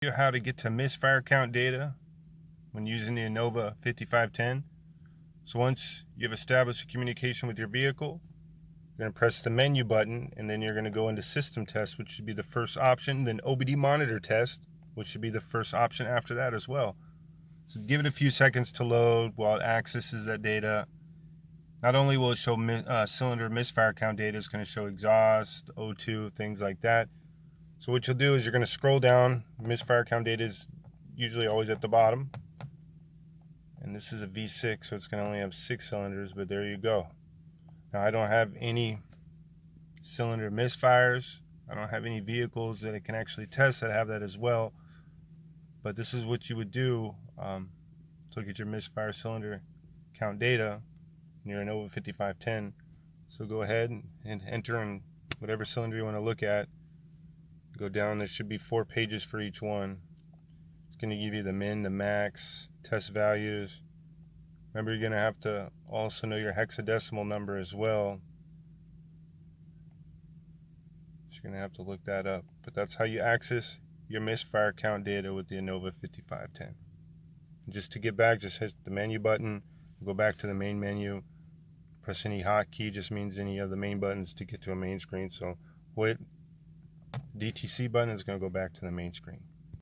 How to get to misfire count data when using the Innova 5510. So once you've established a communication with your vehicle, you're going to press the menu button, and then you're going to go into system test, which should be the first option, then OBD monitor test, which should be the first option after that as well. So give it a few seconds to load while it accesses that data. Not only will it show cylinder misfire count data, it's going to show exhaust, O2, things like that. So what you'll do is you're going to scroll down. Misfire count data is usually always at the bottom. And this is a V6, so it's going to only have 6 cylinders, but there you go. Now I don't have any cylinder misfires. I don't have any vehicles that it can actually test that have that as well. But this is what you would do to look at your misfire cylinder count data in your Innova 5510. So go ahead and enter in whatever cylinder you want to look at. Go down, there should be 4 pages for each one. It's going to give you the min, the max, test values. Remember, you're going to have to also know your hexadecimal number as well. So you're going to have to look that up. But that's how you access your misfire count data with the Innova 5510. And just to get back, just hit the menu button, go back to the main menu. Press any hotkey, just means any of the main buttons to get to a main screen. So hit DTC button is going to go back to the main screen.